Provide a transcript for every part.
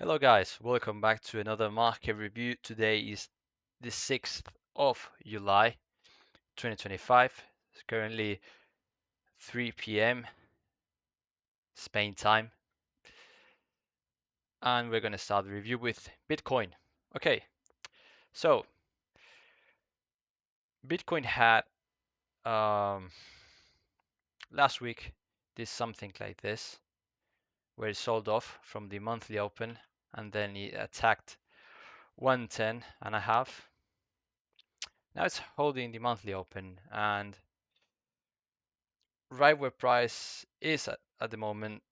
Hello guys, welcome back to another market review. Today is the 6th of July 2025. It's currently 3 p.m. Spain time. And we're going to start the review with Bitcoin. Okay, so Bitcoin had last week did something like this, where it sold off from the monthly open and then it attacked 110.5. Now it's holding the monthly open, and right where price is at the moment,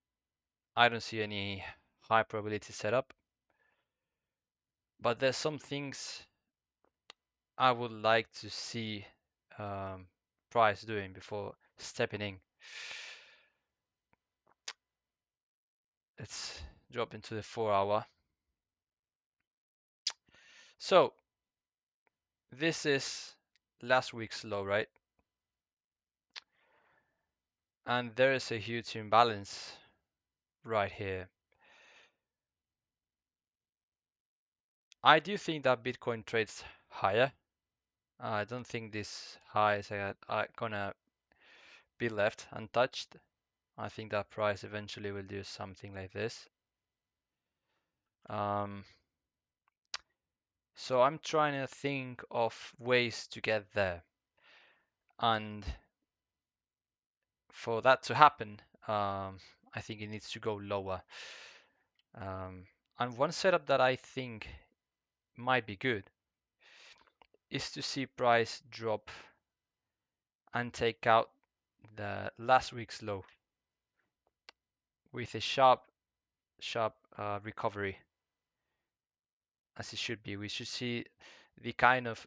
I don't see any high probability setup, but there's some things I would like to see price doing before stepping in. Let's drop into the 4-hour. So this is last week's low, right? And there is a huge imbalance right here. I do think that Bitcoin trades higher. I don't think these highs are gonna be left untouched. I think that price eventually will do something like this. So I'm trying to think of ways to get there. And for that to happen, I think it needs to go lower. And one setup that I think might be good is to see price drop and take out the last week's low with a sharp recovery, as it should be. We should see the kind of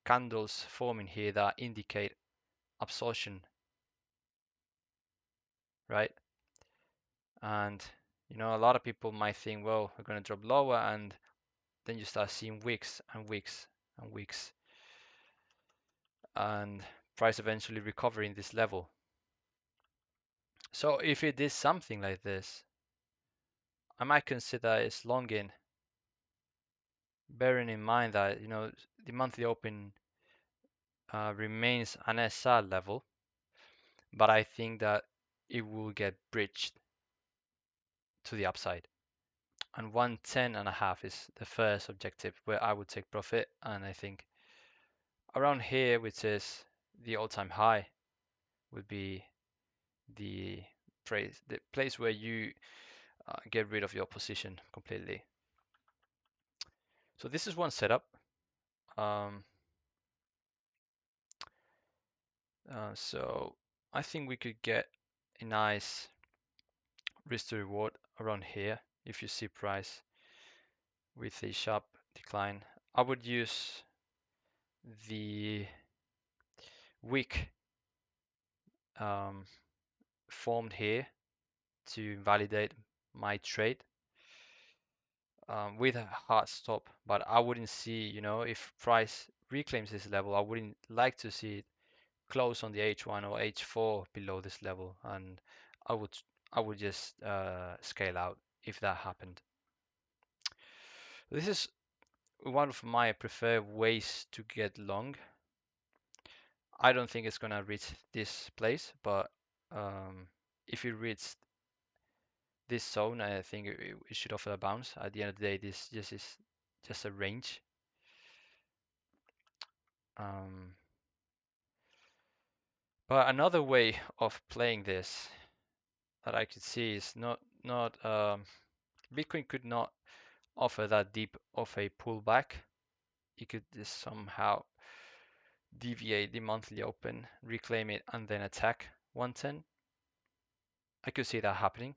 candles forming here that indicate absorption, right? And a lot of people might think, well, we're going to drop lower, and then you start seeing wicks and wicks and wicks, and price eventually recovering this level. So if it is something like this, I might consider it's long in, bearing in mind that the monthly open remains an SR level, but I think that it will get bridged to the upside. And 110.5 is the first objective where I would take profit, and I think around here, which is the all-time high, would be the place where you get rid of your position completely. So this is one setup. So I think we could get a nice risk to reward around here if you see price with a sharp decline. I would use the wick formed here to validate my trade with a hard stop, but I wouldn't see, if price reclaims this level, I wouldn't like to see it close on the H1 or H4 below this level, and I would just scale out if that happened. This is one of my preferred ways to get long. I don't think it's gonna reach this place, but if it reaches this zone, I think it should offer a bounce. At the end of the day, this just is just a range. But another way of playing this that I could see is not Bitcoin could not offer that deep of a pullback. It could just somehow deviate the monthly open, reclaim it, and then attack 110. I could see that happening.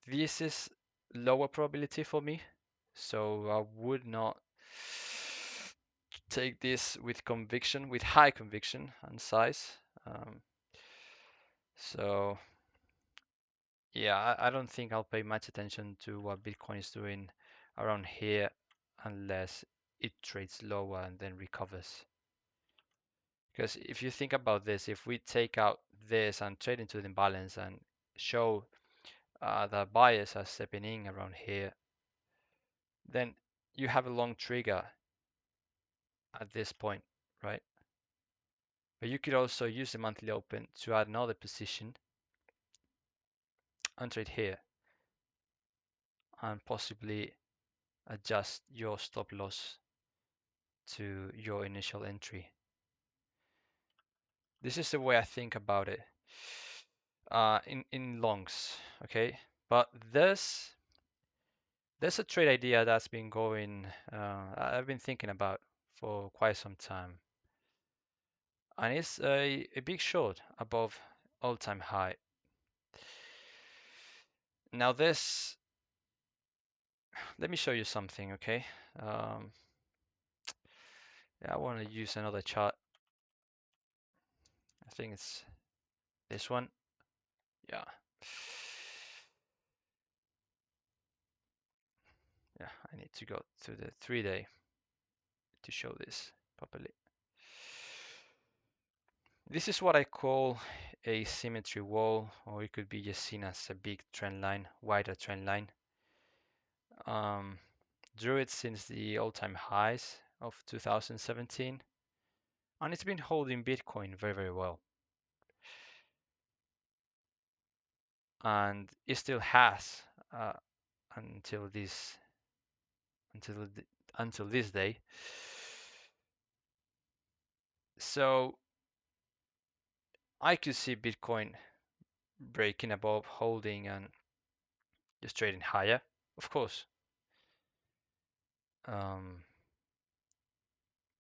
This is lower probability for me, so I would not take this with conviction, with high conviction and size. So yeah, I don't think I'll pay much attention to what Bitcoin is doing around here unless it trades lower and then recovers. Because if you think about this, if we take out this and trade into the imbalance and show the buyers are stepping in around here, then you have a long trigger at this point, right? But you could also use the monthly open to add another position, enter it here, and possibly adjust your stop loss to your initial entry. This is the way I think about it in longs, okay? But there's a trade idea that's been going, I've been thinking about for quite some time. And it's a big short above all-time high. Now this, let me show you something, okay? Yeah, I want to use another chart. I think it's this one. Yeah. Yeah, I need to go to the 3-day to show this properly. This is what I call a symmetry wall, or it could be just seen as a big trend line, wider trend line. Drew it since the all-time highs of 2017, and it's been holding Bitcoin very, very well. And it still has until this day. So I could see Bitcoin breaking above, holding, and just trading higher, of course.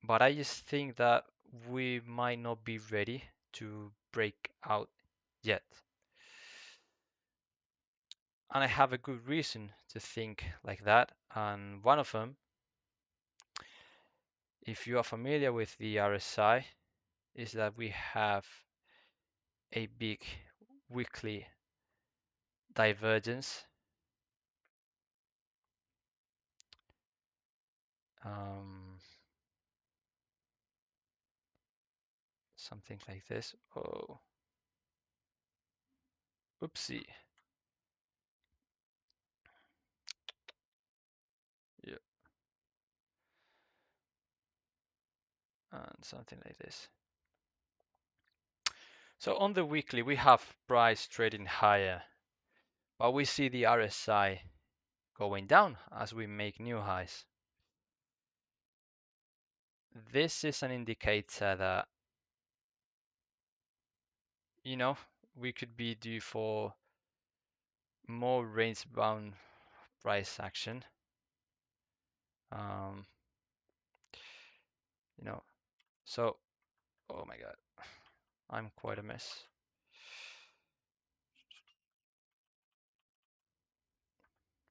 But I just think that we might not be ready to break out yet. And I have a good reason to think like that. And one of them, if you are familiar with the RSI, is that we have a big weekly divergence. Something like this. Oh, oopsie. Yeah. And something like this. So on the weekly, we have price trading higher, but we see the RSI going down as we make new highs. This is an indicator that, you know, we could be due for more range-bound price action. You know, so, oh my God, I'm quite a mess.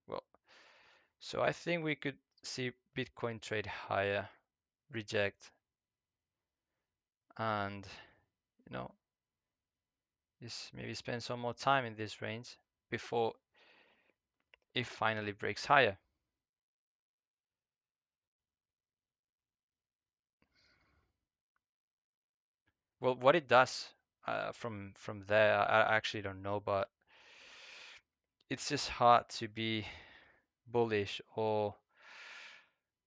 Well, so I think we could see Bitcoin trade higher, reject, and, you know, just maybe spend some more time in this range before it finally breaks higher. Well, what it does from there, I actually don't know, but it's just hard to be bullish or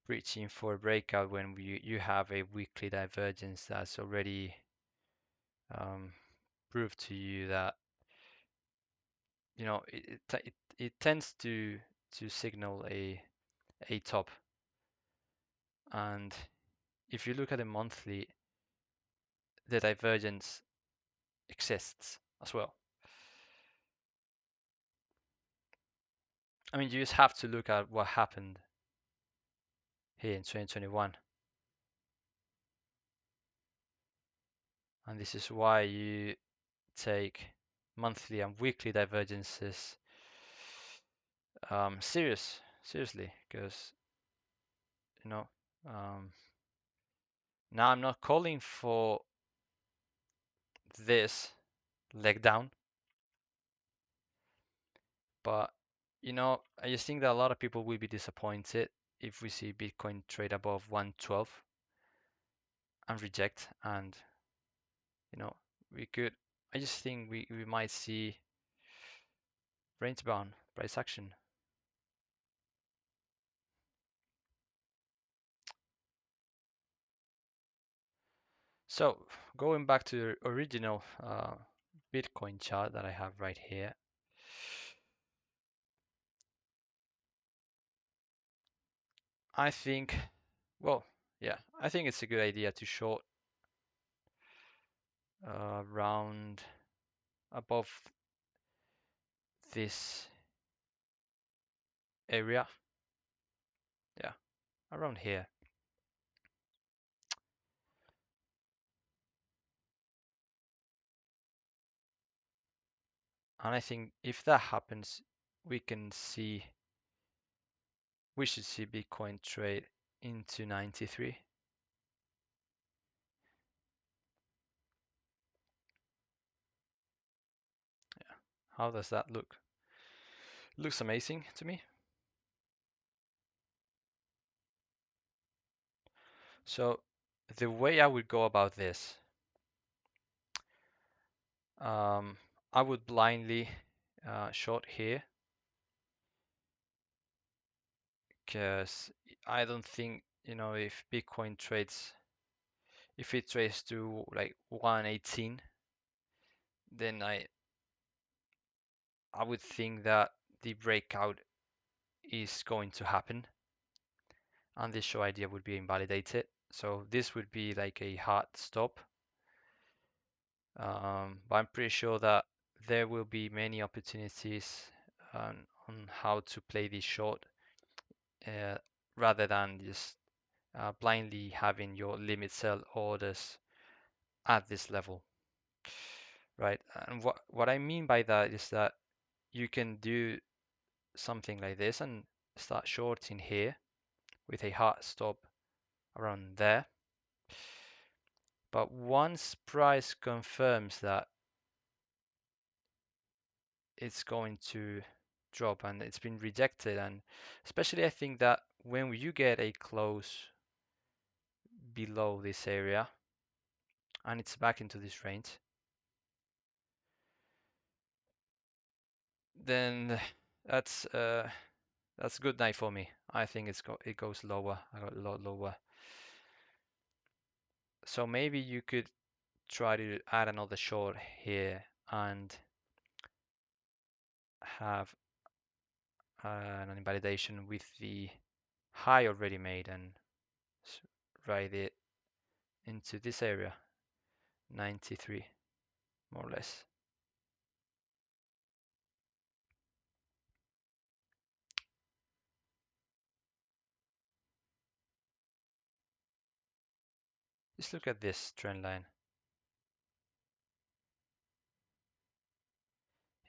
reaching for a breakout when you have a weekly divergence that's already proved to you that, you know, it tends to signal a top. And if you look at the monthly, the divergence exists as well. I mean, you just have to look at what happened here in 2021. And this is why you take monthly and weekly divergences seriously, because, you know, now I'm not calling for this leg down, but, you know, I just think that a lot of people will be disappointed if we see Bitcoin trade above 112 and reject, and, you know, I just think we might see range bound price action. So going back to the original Bitcoin chart that I have right here, I think, well, yeah, I think it's a good idea to short around above this area. Yeah, around here. And I think if that happens, we should see Bitcoin trade into 93. Yeah. How does that look? Looks amazing to me. So the way I would go about this, I would blindly short here, because I don't think, if Bitcoin trades, if it trades to like 118, then I would think that the breakout is going to happen and this show idea would be invalidated. So this would be like a hard stop. But I'm pretty sure that there will be many opportunities on how to play this short, rather than just blindly having your limit sell orders at this level, right? And what I mean by that is that you can do something like this and start shorting here with a hard stop around there. But once price confirms that it's going to drop and it's been rejected, and especially I think that when you get a close below this area and it's back into this range, then that's good night for me. I think it goes lower, a lot lower. So maybe you could try to add another short here and have an invalidation with the high already made and ride it into this area, 93, more or less. Just look at this trend line.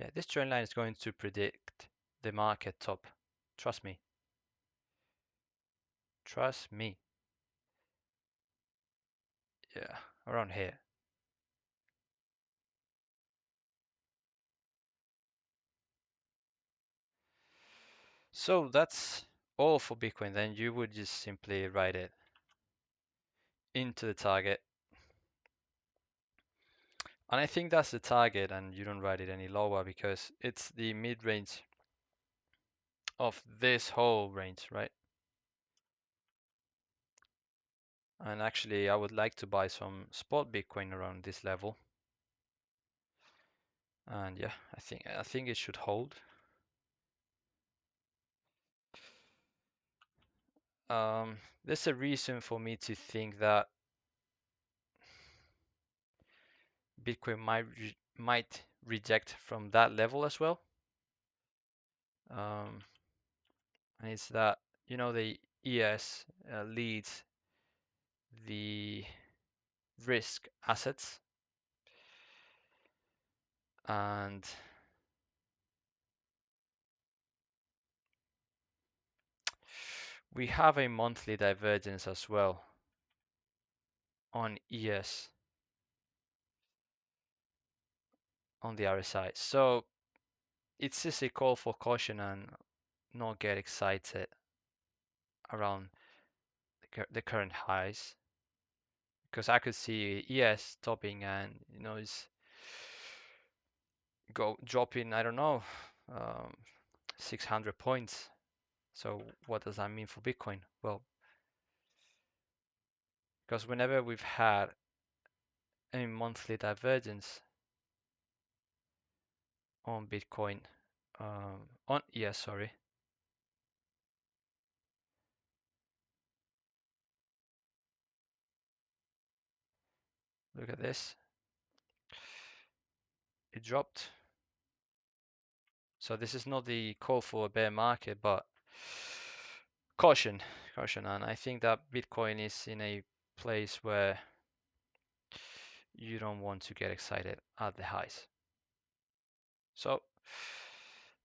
Yeah, this trend line is going to predict the market top. Trust me. Trust me. Yeah, around here. So that's all for Bitcoin. Then you would just simply write it into the target. And I think that's the target, and you don't write it any lower because it's the mid-range of this whole range, right? And actually, I would like to buy some spot Bitcoin around this level. And yeah, I think it should hold. There's a reason for me to think that Bitcoin might reject from that level as well. And it's that, the ES leads the risk assets, and we have a monthly divergence as well on ES on the RSI. So it's just a call for caution and not get excited around the current highs, because I could see ES topping and it's dropping, I don't know, um, 600 points. So what does that mean for Bitcoin? Well, because whenever we've had a monthly divergence on Bitcoin, sorry, look at this, it dropped. So this is not the call for a bear market, but caution, caution. And I think that Bitcoin is in a place where you don't want to get excited at the highs. So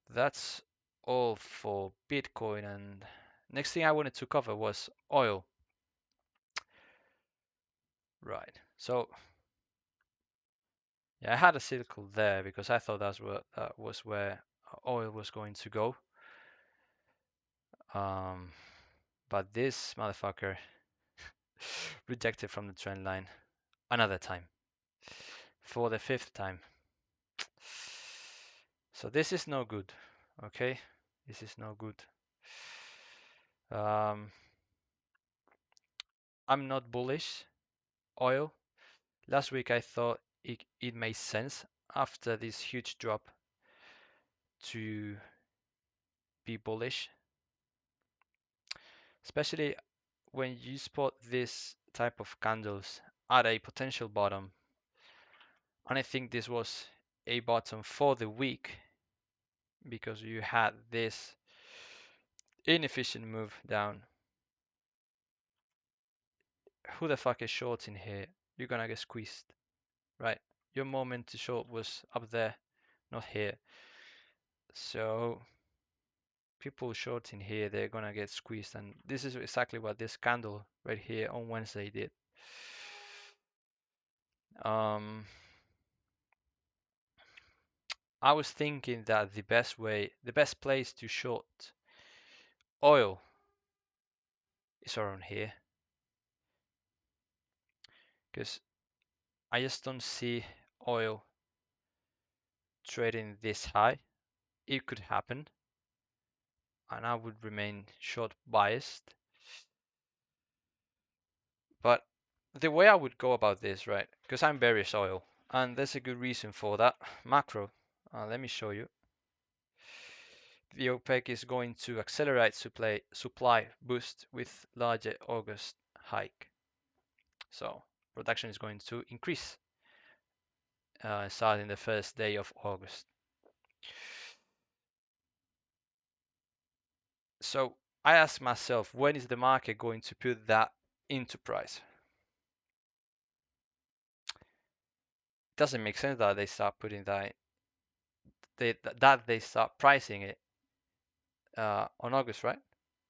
that's all for Bitcoin. And next thing I wanted to cover was oil. Right. So yeah, I had a circle there because I thought that was where oil was going to go. But this motherfucker rejected from the trend line another time for the 5th time. So this is no good. Okay, this is no good. I'm not bullish oil. Last week I thought it made sense after this huge drop to be bullish, especially when you spot this type of candles at a potential bottom. And I think this was a bottom for the week because you had this inefficient move down. Who the fuck is short in here? You're gonna get squeezed, right? Your moment to short was up there, not here. So people short in here, they're gonna get squeezed, and this is exactly what this candle right here on Wednesday did. I was thinking that the best place to short oil is around here, because I just don't see oil trading this high. It could happen, and I would remain short biased. But the way I would go about this, right? Because I'm bearish oil, and there's a good reason for that. Macro. Let me show you. The OPEC is going to accelerate supply boost with larger August hike. So production is going to increase starting the first day of August. So I ask myself, when is the market going to put that into price? It doesn't make sense that they start putting that, they start pricing it on August, right?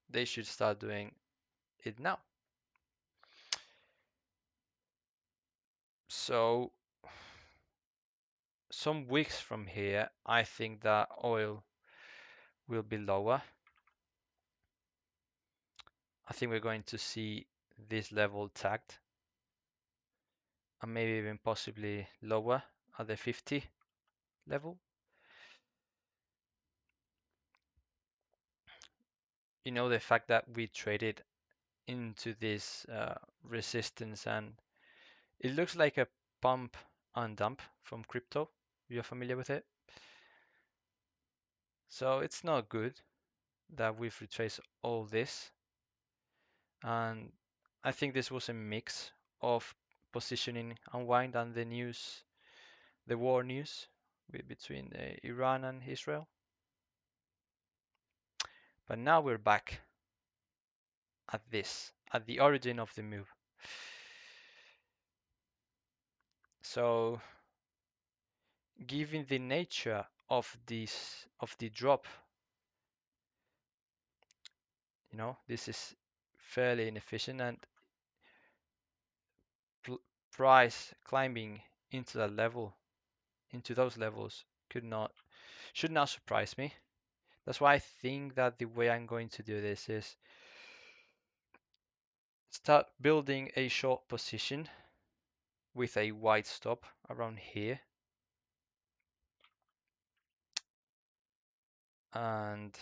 They should start doing it now. So some weeks from here, I think that oil will be lower. I think we're going to see this level tagged, and maybe even possibly lower at the 50 level. You know, the fact that we traded into this resistance, and it looks like a pump and dump from crypto. You're familiar with it? So it's not good that we've retraced all this, and I think this was a mix of positioning unwind and the news, the war news between Iran and Israel. But now we're back at this, at the origin of the move. So given the nature of this, of the drop, you know, this is fairly inefficient, and price climbing into that level, into those levels, should not surprise me. That's why I think that the way I'm going to do this is start building a short position with a wide stop around here. And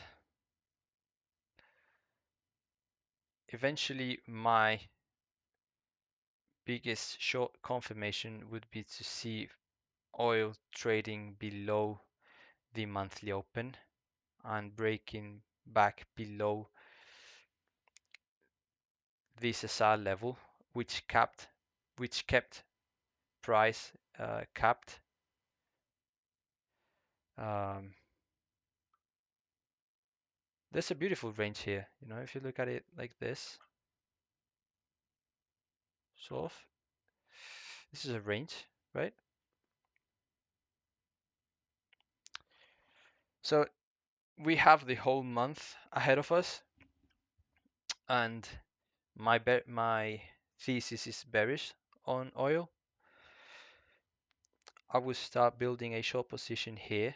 eventually my biggest short confirmation would be to see oil trading below the monthly open and breaking back below this SR level, which kept price capped. There's a beautiful range here, you know, if you look at it like this, sort of. This is a range, right? So we have the whole month ahead of us, and my thesis is bearish on oil. I would start building a short position here,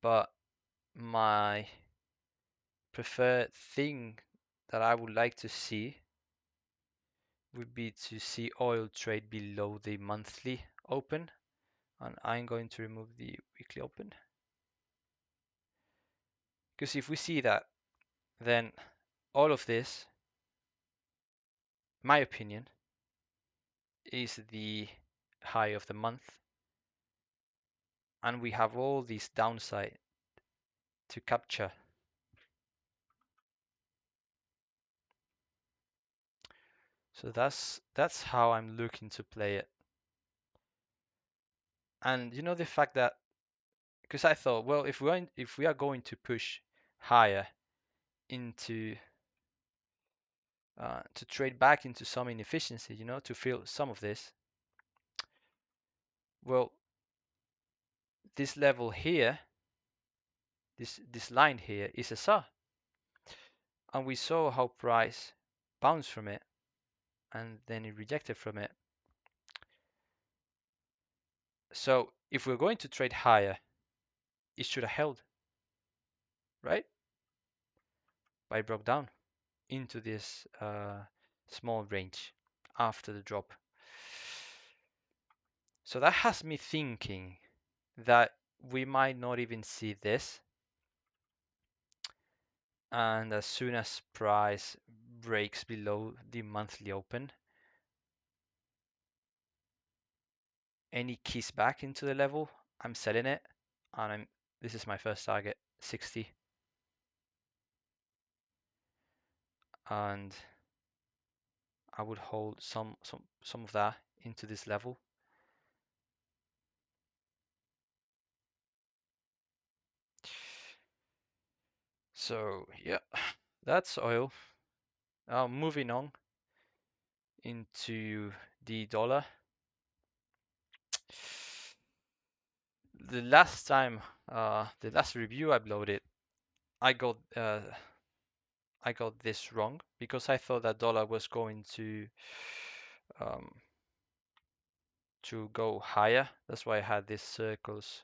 but my preferred thing that I would like to see would be to see oil trade below the monthly open, and I'm going to remove the weekly open, because if we see that, then all of this, my opinion, is the high of the month, and we have all these downside to capture. So that's how I'm looking to play it. And you know, the fact that, because I thought, well, if we are going to push higher into to trade back into some inefficiency, you know, to fill some of this, well, this level here, this line here is a SAR, and we saw how price bounced from it and then it rejected from it. So if we're going to trade higher, it should have held, right? But it broke down into this small range after the drop. So that has me thinking that we might not even see this, and as soon as price breaks below the monthly open, any keys back into the level, I'm selling it, and this is my first target, 60, and I would hold some of that into this level. So yeah, that's oil. Moving on into the dollar. The last time, the last review I uploaded, I got this wrong because I thought that dollar was going to go higher. That's why I had these circles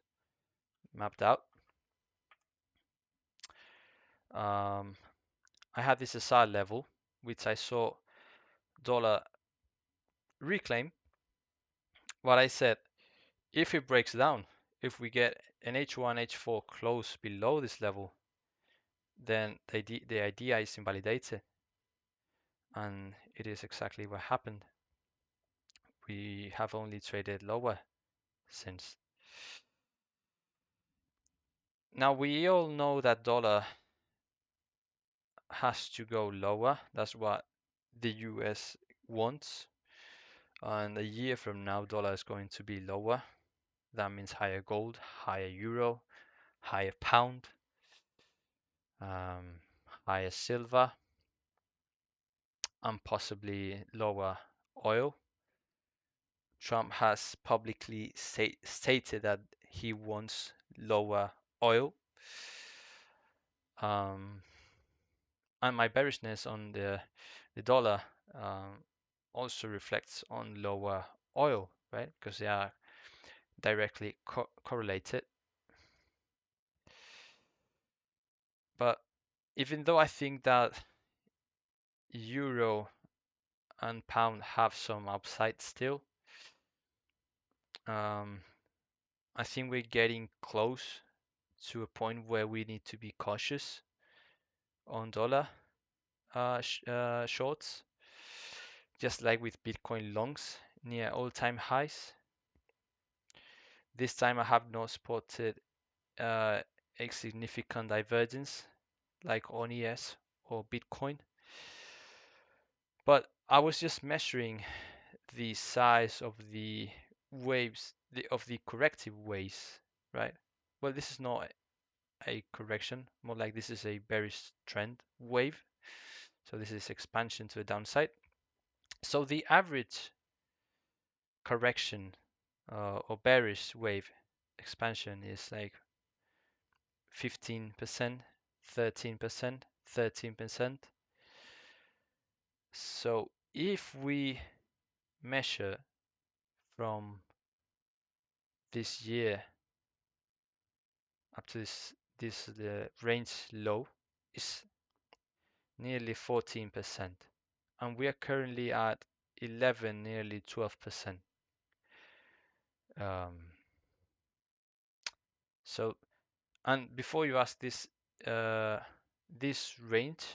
mapped out. I had this SR level, which I saw dollar reclaim. What I said, if it breaks down, if we get an H1, H4 close below this level, then the idea is invalidated, and it is exactly what happened. We have only traded lower since. Now we all know that dollar has to go lower. That's what the US wants. And a year from now, dollar is going to be lower. That means higher gold, higher euro, higher pound, higher silver, and possibly lower oil. Trump has publicly stated that he wants lower oil. And my bearishness on the dollar also reflects on lower oil, right? Because they are directly correlated. But even though I think that euro and pound have some upside still, I think we're getting close to a point where we need to be cautious on dollar shorts, just like with Bitcoin longs near all-time highs. This time I have not spotted a significant divergence like on ES or Bitcoin, but I was just measuring the size of the waves, of the corrective waves, right? Well, this is not a correction, more like this is a bearish trend wave. So this is expansion to the downside. So the average correction or bearish wave expansion is like 15%, 13%, 13%. So if we measure from this year up to the range low is nearly 14%, and we are currently at 11, nearly 12%. So, and before you ask this, this range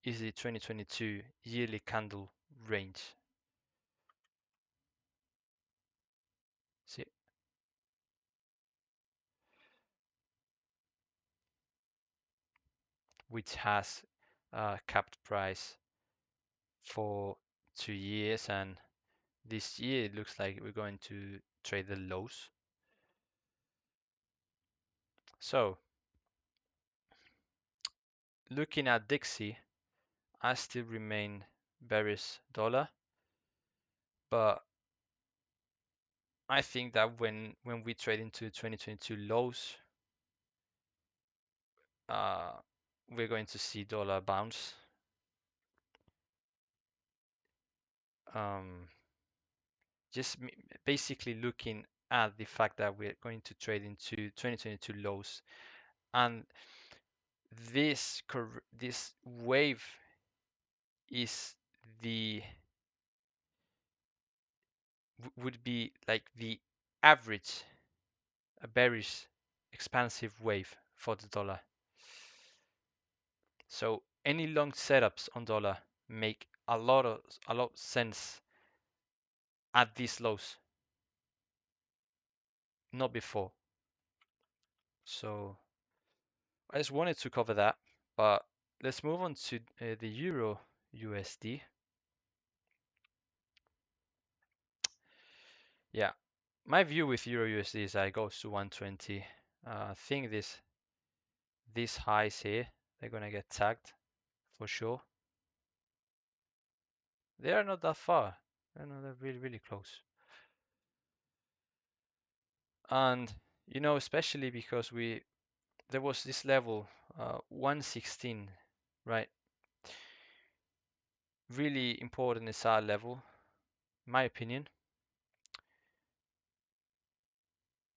is the 2022 yearly candle range. See, which has capped price for 2 years, and this year it looks like we're going to trade the lows. So looking at Dixie, I still remain bearish dollar, but I think that when we trade into 2022 lows, we're going to see dollar bounce. Just basically looking at the fact that we're going to trade into 2022 lows, and this wave is would be like the average a bearish expansive wave for the dollar. So any long setups on dollar make a lot of sense at these lows, not before. So I just wanted to cover that, but let's move on to the Euro USD. Yeah, my view with Euro USD is that it goes to 120. I think these highs here, they're gonna get tagged for sure. They are not that far. They're really close. And you know, especially because there was this level 116, right? Really important is our level, in my opinion.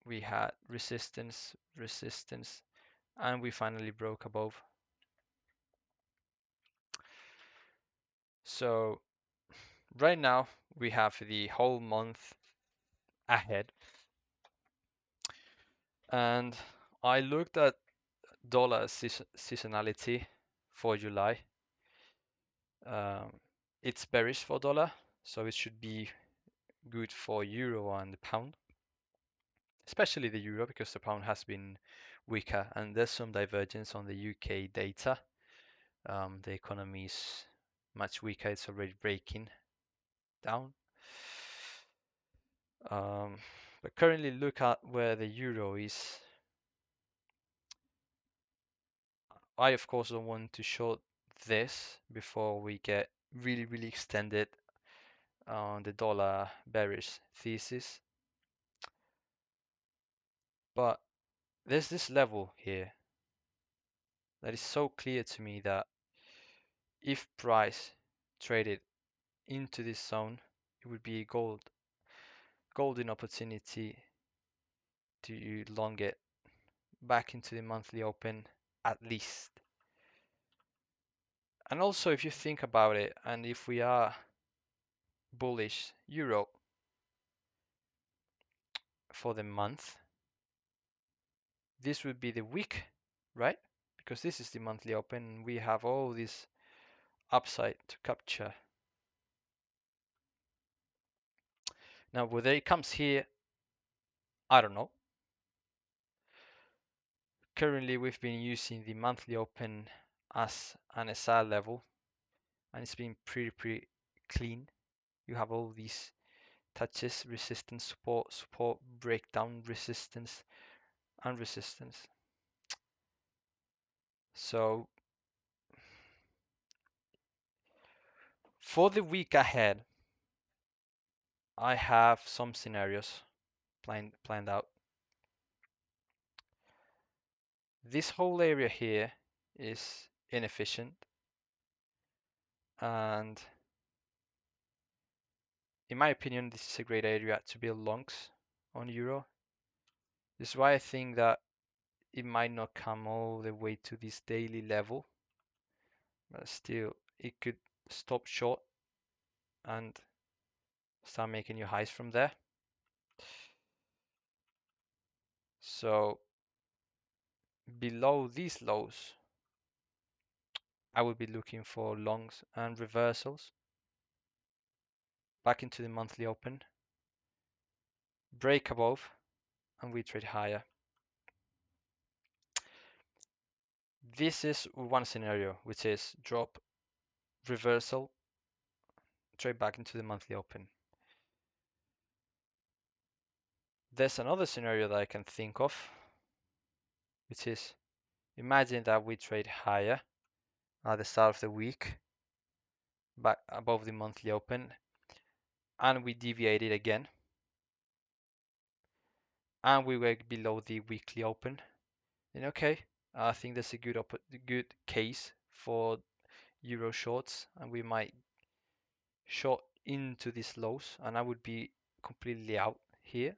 We had resistance, and we finally broke above. So right now we have the whole month ahead, and I looked at dollar seasonality for July. It's bearish for dollar, so it should be good for euro and the pound, especially the euro because the pound has been weaker, and there's some divergence on the UK data. The economy is much weaker, it's already breaking down. But currently look at where the euro is. I of course don't want to short this before we get really extended on the dollar bearish thesis, but there's this level here that is so clear to me that if price traded into this zone, it would be a golden opportunity to long it back into the monthly open at least. And also if you think about it, and if we are bullish euro for the month, this would be the week, right? Because this is the monthly open. We have all this upside to capture. Now, whether it comes here, I don't know. Currently, we've been using the monthly open as an SR level, and it's been pretty clean. You have all these touches, resistance, support, breakdown, resistance, and resistance. So for the week ahead, I have some scenarios planned out. This whole area here is inefficient, and in my opinion, this is a great area to build longs on euro. This is why I think that it might not come all the way to this daily level, but still it could stop short and start making new highs from there. So below these lows, I would be looking for longs and reversals back into the monthly open, break above, and we trade higher. This is one scenario, which is drop, reversal, trade back into the monthly open. There's another scenario that I can think of, which is imagine that we trade higher at the start of the week, back above the monthly open, and we deviate it again, and we were below the weekly open. Then okay, I think that's a good case for euro shorts, and we might short into these lows, and I would be completely out here.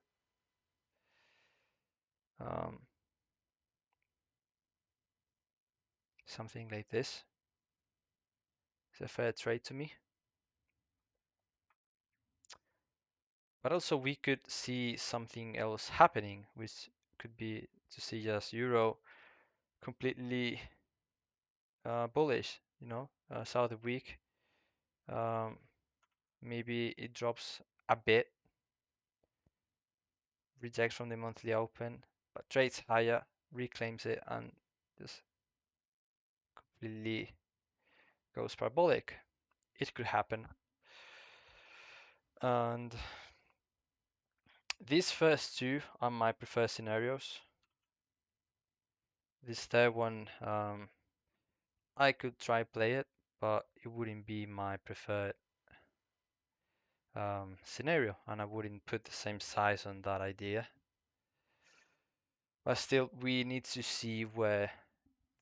Something like this is a fair trade to me. But also we could see something else happening, which could be to see just euro completely bullish, start of the week. Maybe it drops a bit, rejects from the monthly open, but trades higher, reclaims it, and just completely goes parabolic. It could happen. And these first two are my preferred scenarios. This third one, I could try play it, but it wouldn't be my preferred scenario, and I wouldn't put the same size on that idea. But still, we need to see where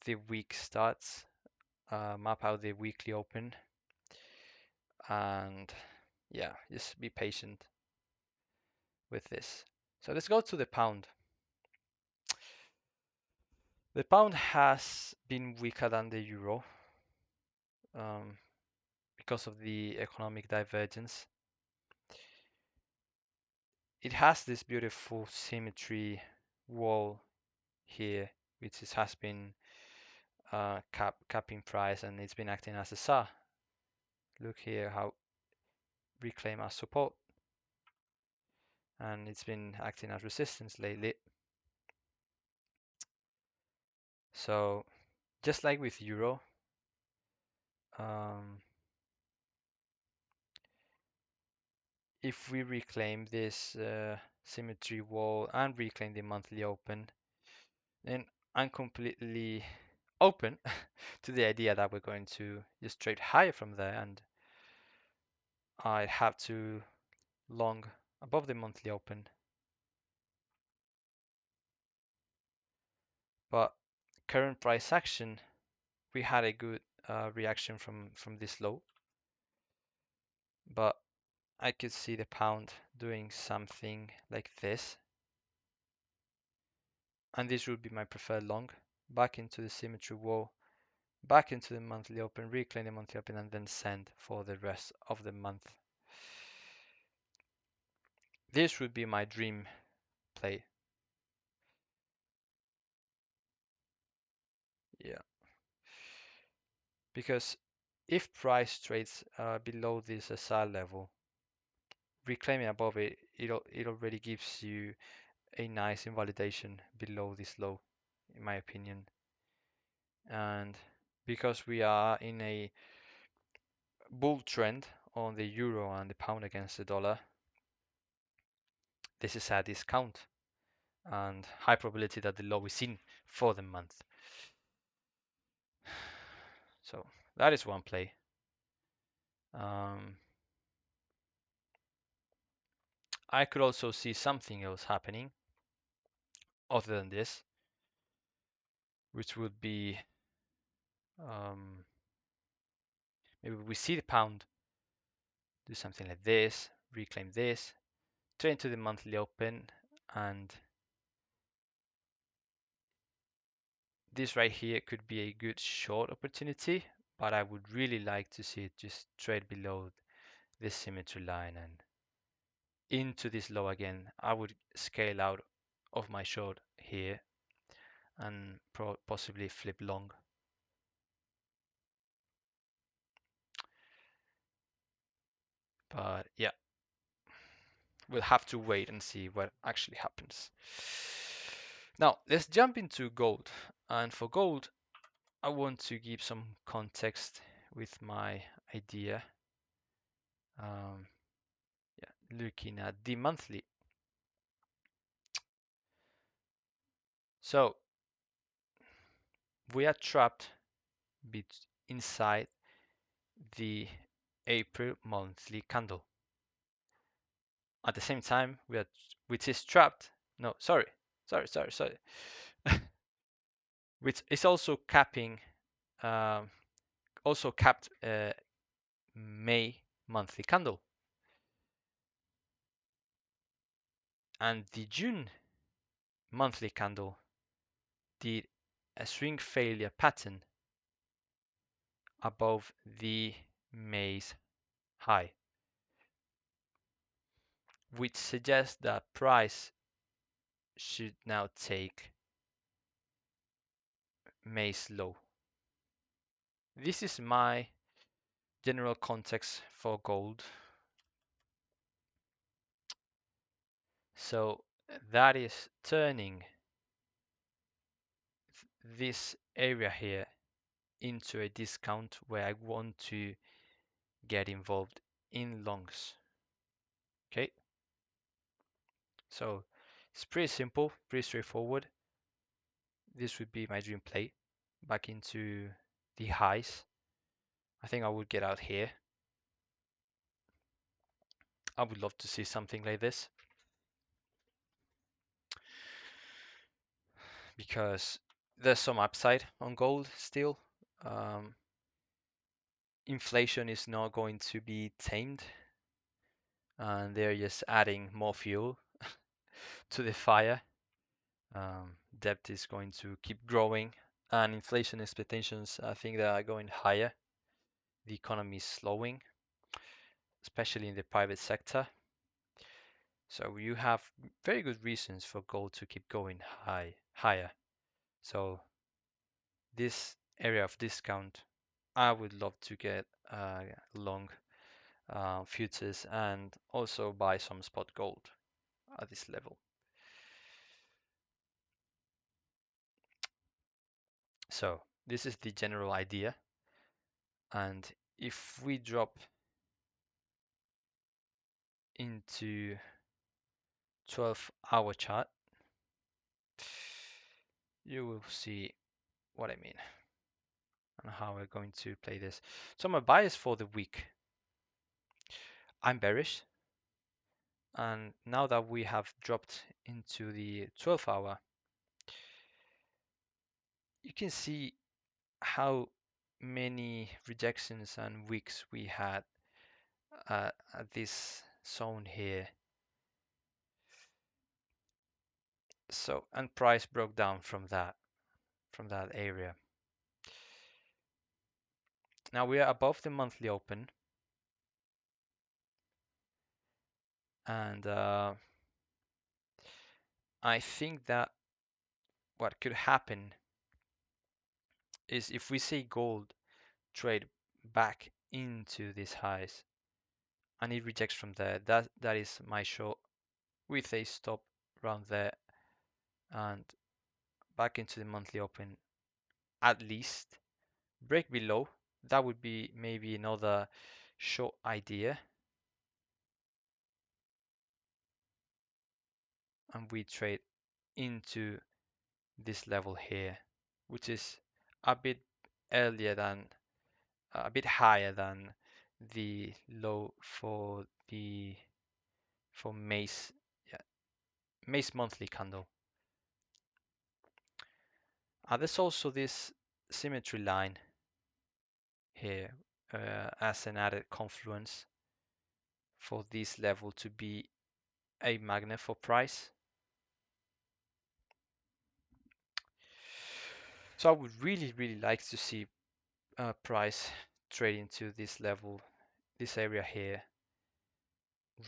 the week starts, map out the weekly open, and yeah, just be patient with this. So let's go to the pound. The pound has been weaker than the euro because of the economic divergence. It has this beautiful symmetry wall here, which has been capping price, and it's been acting as a SAR. Look here how reclaim as support, and it's been acting as resistance lately. So just like with euro, if we reclaim this symmetry wall and reclaim the monthly open, then I'm completely open to the idea that we're going to just trade higher from there, and I have to long above the monthly open. But current price action, we had a good reaction from this low, but I could see the pound doing something like this, and this would be my preferred long, back into the symmetry wall, back into the monthly open, reclaim the monthly open, and then send for the rest of the month. This would be my dream play. because if price trades below this SR level, reclaiming above it, it already gives you a nice invalidation below this low, in my opinion. And because we are in a bull trend on the euro and the pound against the dollar, this is a discount and high probability that the low is in for the month. So that is one play. I could also see something else happening other than this, which would be maybe we see the pound do something like this, reclaim this, turn to the monthly open, and this right here could be a good short opportunity, but I would really like to see it just trade below this symmetry line and into this low again. I would scale out of my short here and possibly flip long. But yeah, we'll have to wait and see what actually happens. Now let's jump into gold, and for gold I want to give some context with my idea. Yeah, looking at the monthly. So we are trapped inside the April monthly candle. At the same time, which is trapped. No, sorry, which is also capping, also capped May monthly candle, and the June monthly candle did a swing failure pattern above the May's high, which suggests that price should now take May's low. This is my general context for gold. So that is turning this area here into a discount where I want to get involved in longs. Okay, so it's pretty simple, pretty straightforward. This would be my dream play back into the highs. I think I would get out here. I would love to see something like this, because there's some upside on gold still. Inflation is not going to be tamed, and they're just adding more fuel to the fire. Debt is going to keep growing, and inflation expectations, I think, that are going higher. The economy is slowing, especially in the private sector. So you have very good reasons for gold to keep going higher. So this area of discount, I would love to get long futures and also buy some spot gold at this level. So this is the general idea, and if we drop into 12-hour chart, you will see what I mean and how we're going to play this. So my bias for the week, I'm bearish, and now that we have dropped into the 12-hour, you can see how many rejections and wicks we had at this zone here. So, and price broke down from that area. Now we are above the monthly open, and I think that what could happen is if we see gold trade back into these highs and it rejects from there. That is my short with a stop around there and back into the monthly open at least. Break below, that would be maybe another short idea. And we trade into this level here, which is a bit earlier than a bit higher than the low for May's May's monthly candle. There's also this symmetry line here as an added confluence for this level to be a magnet for price. So I would really like to see price trade into this level, this area here,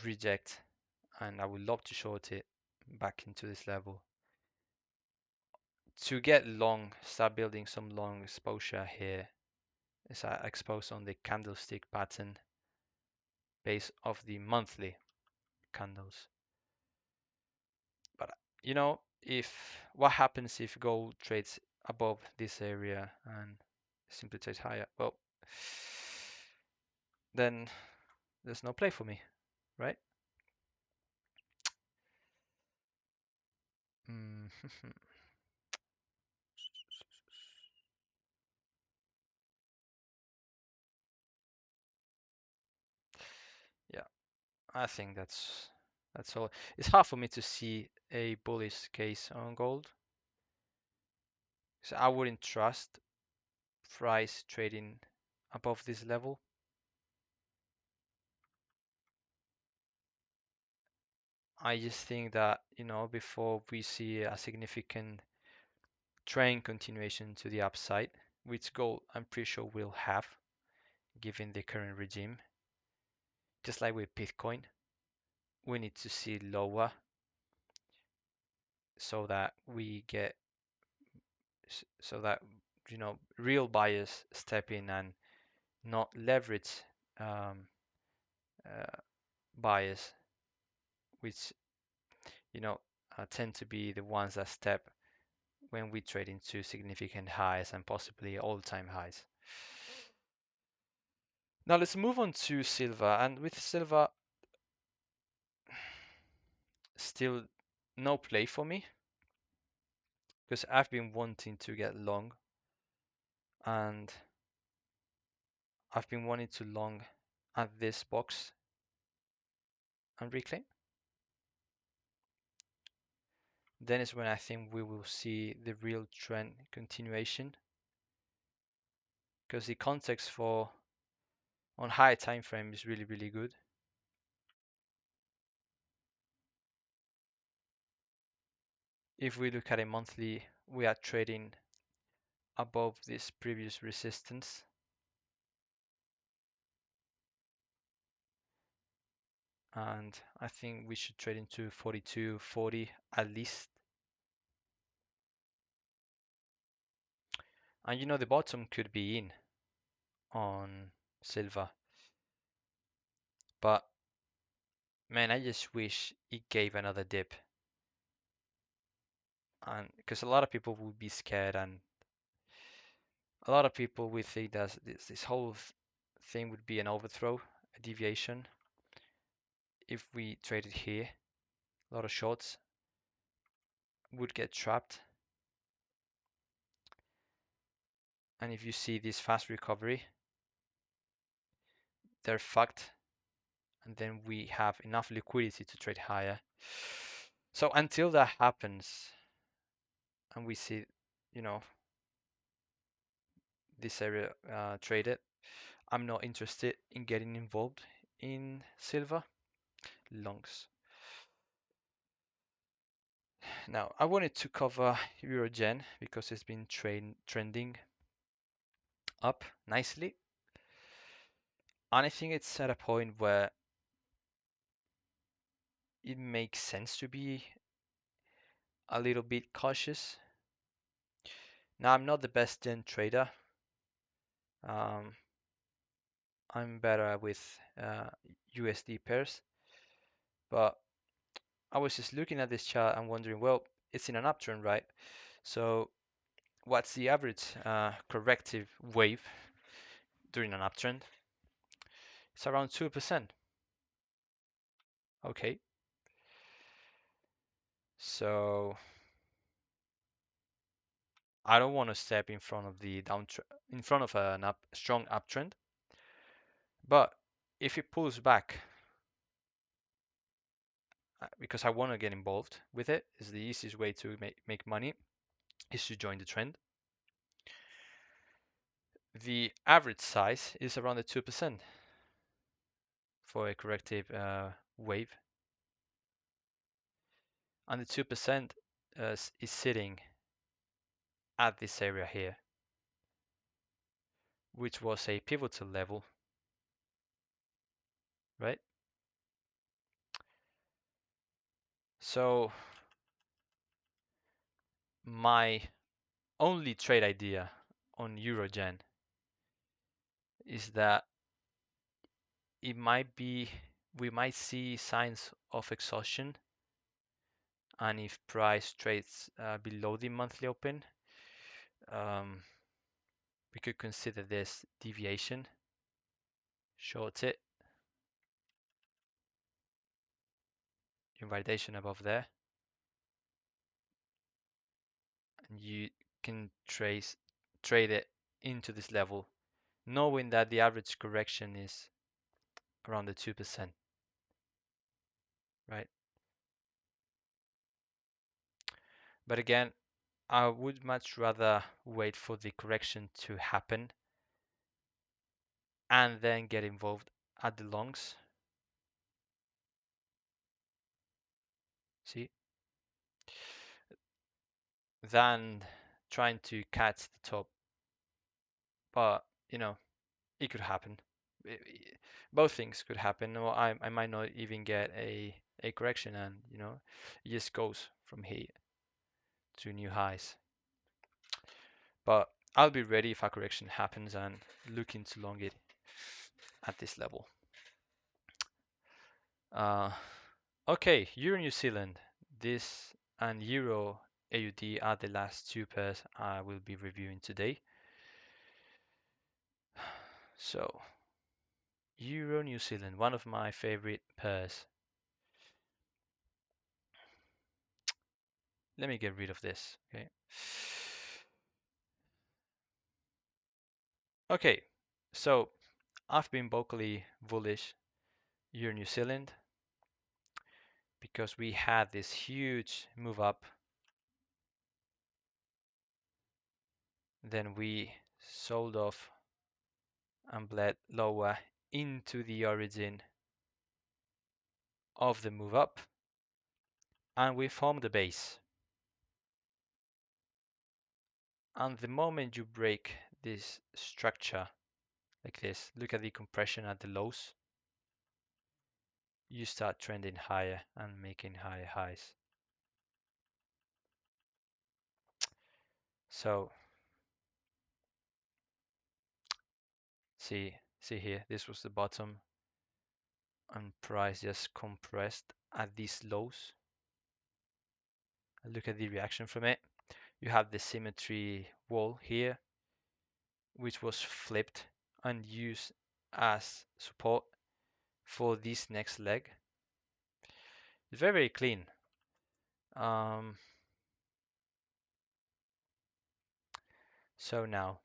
reject, and I would love to short it back into this level to get long, start building some long exposure here. It's exposed on the candlestick pattern base of the monthly candles. But you know, if what happens if gold trades above this area and simply trades higher? Well, then there's no play for me, right? Yeah, I think that's all. It's hard for me to see a bullish case on gold. So I wouldn't trust price trading above this level. I just think that, you know, before we see a significant trend continuation to the upside, which gold I'm pretty sure will have, given the current regime, just like with Bitcoin, we need to see lower so that we get, so that, you know, real buyers step in and not leverage um, buyers, which, you know, tend to be the ones that step when we trade into significant highs and possibly all-time highs. Now let's move on to silver, and with silver, still no play for me because I've been wanting to get long and I've been wanting to long at this box and reclaim. Then is when I think we will see the real trend continuation, because the context for on higher time frame is really good. If we look at a monthly, we are trading above this previous resistance. And I think we should trade into 42.40 at least. And you know, the bottom could be in on silver, but man, I just wish it gave another dip, and because a lot of people would be scared, and a lot of people would think that this whole thing would be an overthrow, a deviation. If we traded here, a lot of shorts would get trapped, and if you see this fast recovery, they're fucked, and then we have enough liquidity to trade higher. So until that happens, and we see, you know, this area traded, I'm not interested in getting involved in silver longs. Now, I wanted to cover EURJPY because it's been trending up nicely. And I think it's at a point where it makes sense to be a little bit cautious. Now, I'm not the best gen trader, Um, I'm better with USD pairs, but I was just looking at this chart and wondering, well, it's in an uptrend, right? So what's the average corrective wave during an uptrend? It's around 2%. Okay. So I don't want to step in front of the downtrend, in front of an strong uptrend. But if it pulls back, because I want to get involved with it, is the easiest way to make money, is to join the trend. The average size is around the 2% for a corrective wave. And the 2% is sitting at this area here, which was a pivotal level, right? So my only trade idea on EUROGEN is that it might be, we might see signs of exhaustion, and if price trades below the monthly open, we could consider this deviation, short it, invalidation above there, and you can trade it into this level, knowing that the average correction is around the 2%, right? But again, I would much rather wait for the correction to happen and then get involved at the longs. See, than trying to catch the top. But you know, it could happen. Both things could happen, or I might not even get a correction, and you know, it just goes from here to new highs. But I'll be ready if a correction happens and looking to long it at this level. Okay, Euro New Zealand, this and Euro AUD are the last two pairs I will be reviewing today. So, Euro New Zealand, one of my favorite pairs. Let me get rid of this. Okay. Okay, so I've been vocally bullish Euro New Zealand because we had this huge move up. Then we sold off and bled lower into the origin of the move up, and we formed a base. And the moment you break this structure like this, look at the compression at the lows, you start trending higher and making higher highs. So see here, this was the bottom, and price just compressed at these lows. And look at the reaction from it. You have the symmetry wall here, which was flipped and used as support for this next leg. It's very, very clean. So now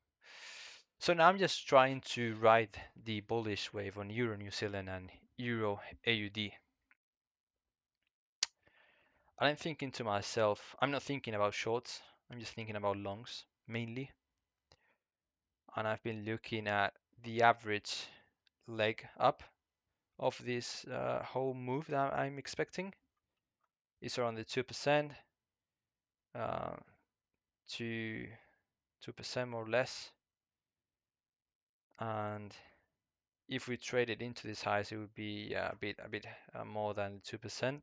I'm just trying to ride the bullish wave on Euro New Zealand and Euro AUD. I'm thinking to myself, I'm not thinking about shorts, I'm just thinking about longs mainly. And I've been looking at the average leg up of this whole move that I'm expecting. It's around the 2%, to 2% more or less. And if we trade it into these highs, it would be a bit more than 2%.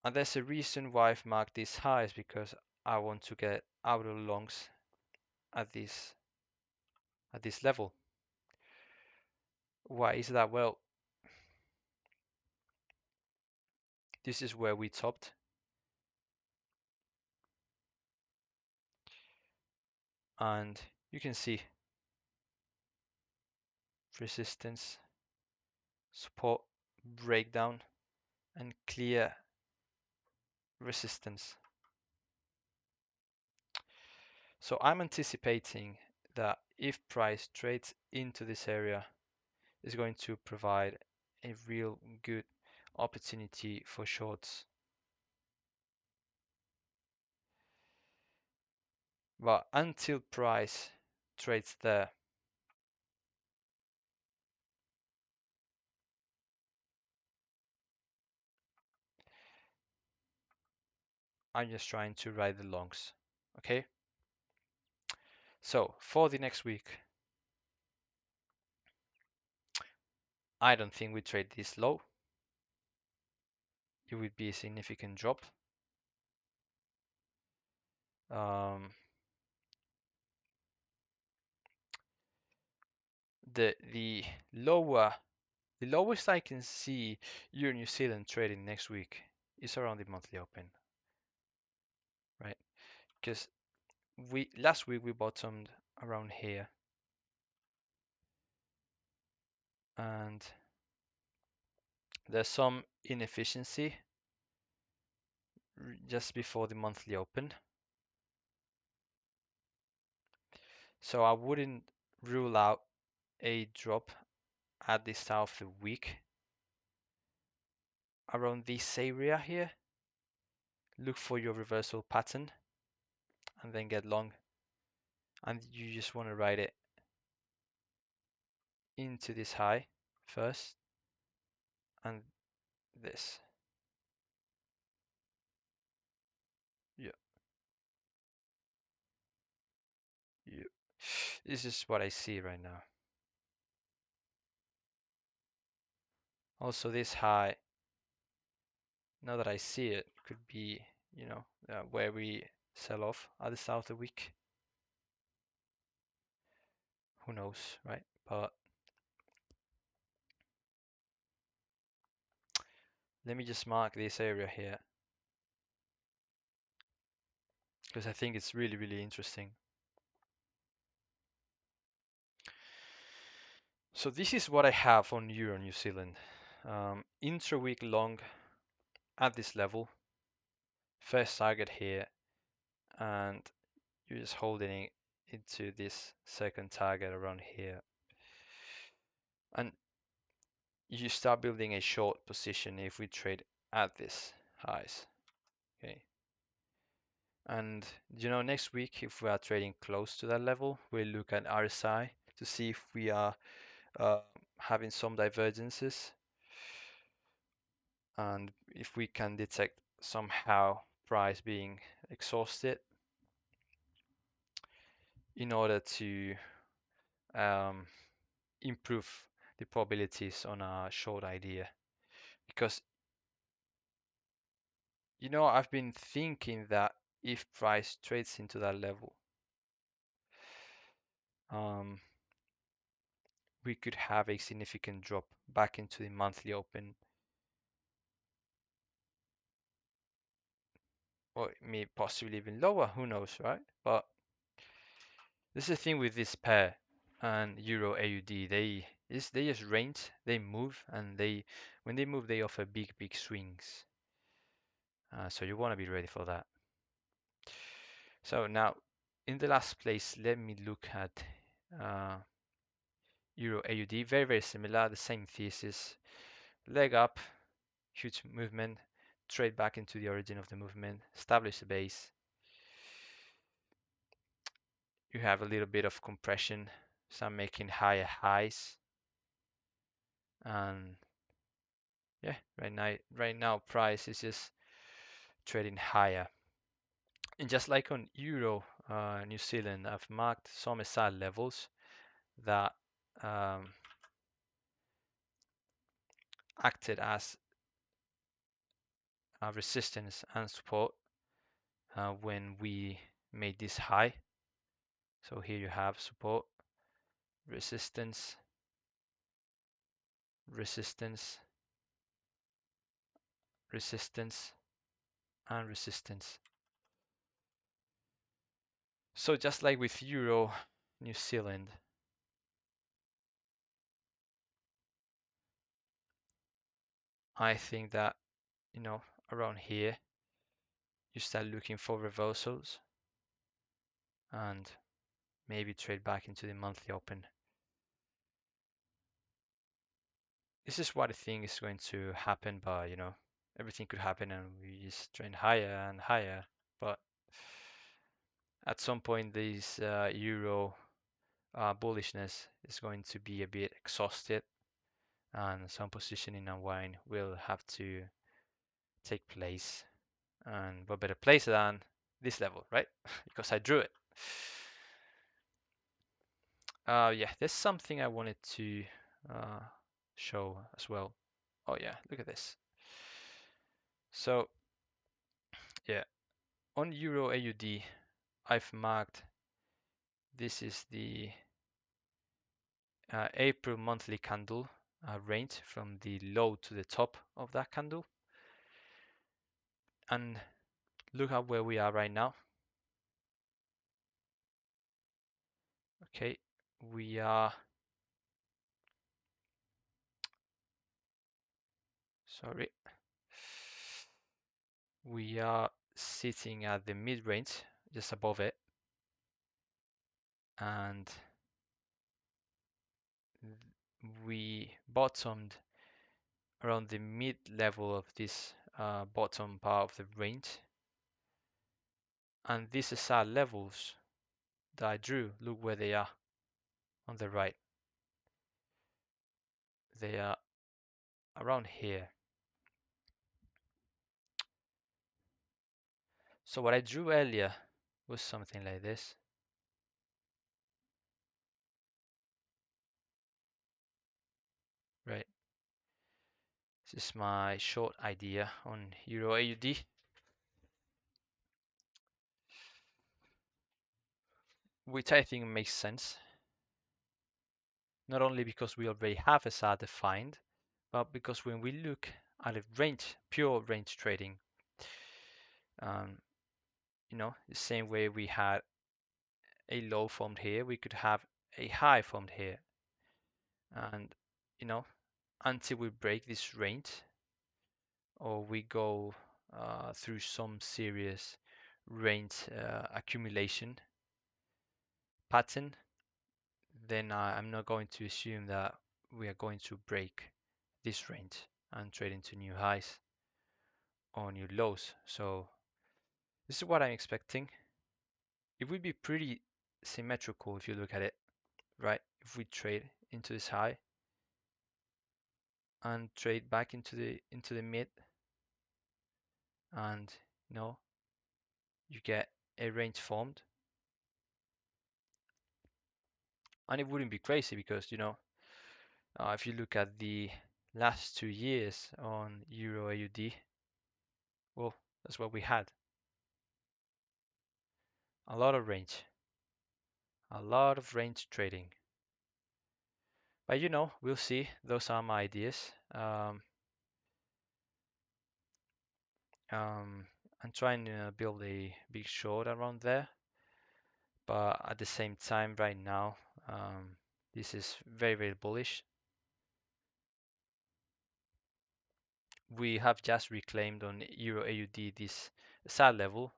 And there's a reason why I've marked these highs, because I want to get out of longs at this level. Why is that? Well, this is where we topped, and you can see resistance, support, breakdown, and clear resistance. So I'm anticipating that if price trades into this area, is going to provide a real good opportunity for shorts. But until price trades there, I'm just trying to ride the longs. Okay. So for the next week, I don't think we trade this low. It would be a significant drop. Um, the lowest I can see Euro New Zealand trading next week is around the monthly open, right? Because last week we bottomed around here, and there's some inefficiency just before the monthly open. So I wouldn't rule out a drop at the start of the week around this area here. Look for your reversal pattern and then get long. And you just want to ride it into this high first and this. Yeah. Yeah. This is what I see right now. Also this high, now that I see it, could be, where we sell off at the start of the week. Who knows, right? But let me just mark this area here, because I think it's really, really interesting. So this is what I have on Euro New Zealand. Intra-week long at this level, first target here, and you're just holding it into this second target around here. And you start building a short position if we trade at this highs. Okay. And next week, if we are trading close to that level, we'll look at RSI to see if we are having some divergences, and if we can detect somehow price being exhausted in order to improve the probabilities on a short idea. Because I've been thinking that if price trades into that level, we could have a significant drop back into the monthly open, or maybe possibly even lower, who knows, right? But this is the thing with this pair and Euro AUD, they just range, they move, and when they move, they offer big swings. So you want to be ready for that. So now, in the last place, let me look at Euro AUD. Very similar, the same thesis. Leg up, huge movement, trade back into the origin of the movement, establish a base. You have a little bit of compression, some making higher highs, and yeah, right now price is just trading higher. And just like on Euro New Zealand, I've marked some SR levels that acted as resistance and support when we made this high. So here you have support, resistance, resistance, resistance, and resistance. So just like with Euro, New Zealand, I think that, you know, around here, you start looking for reversals and maybe trade back into the monthly open. This is what I think is going to happen, but you know, everything could happen and we just trend higher and higher. But at some point, this Euro bullishness is going to be a bit exhausted, and some positioning unwind will have to take place. And what better place than this level, right? Because I drew it. Yeah, there's something I wanted to show as well. Oh yeah, look at this. So yeah, on Euro AUD, I've marked this is the April monthly candle range from the low to the top of that candle. And look at where we are right now. Okay, we are, sorry, we are sitting at the mid-range, just above it. And we bottomed around the mid level of this bottom part of the range. And these are levels that I drew. Look where they are on the right. They are around here. So what I drew earlier was something like this. Right. This is my short idea on Euro AUD. Which I think makes sense. Not only because we already have a SAR defined, but because when we look at a range, pure range trading, you know, the same way we had a low formed here, we could have a high formed here. And, you know, until we break this range or we go through some serious range accumulation pattern, then I'm not going to assume that we are going to break this range and trade into new highs or new lows. So this is what I'm expecting. It would be pretty symmetrical if you look at it, right? If we trade into this high and trade back into the mid, and you know, you get a range formed, and it wouldn't be crazy because you know, if you look at the last 2 years on Euro AUD, well, that's what we had. A lot of range, a lot of range trading. But you know, we'll see. Those are my ideas. I'm trying to build a big short around there, but at the same time, right now, this is very, very bullish. We have just reclaimed on Euro AUD this SAR level,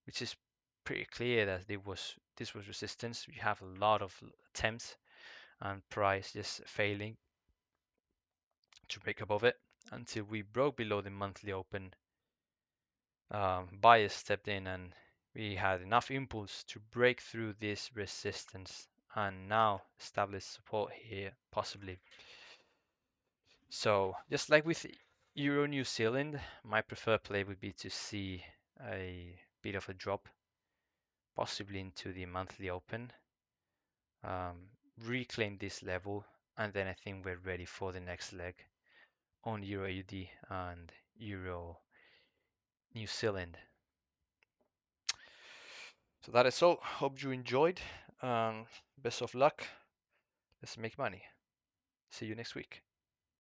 which is pretty clear that this was resistance. We have a lot of attempts and price just failing to break above it until we broke below the monthly open. Buyers stepped in and we had enough impulse to break through this resistance and now establish support here possibly. So just like with Euro New Zealand, my preferred play would be to see a bit of a drop, possibly into the monthly open, reclaim this level, and then I think we're ready for the next leg on Euro AUD and Euro New Zealand. So that is all. Hope you enjoyed. Best of luck. Let's make money. See you next week.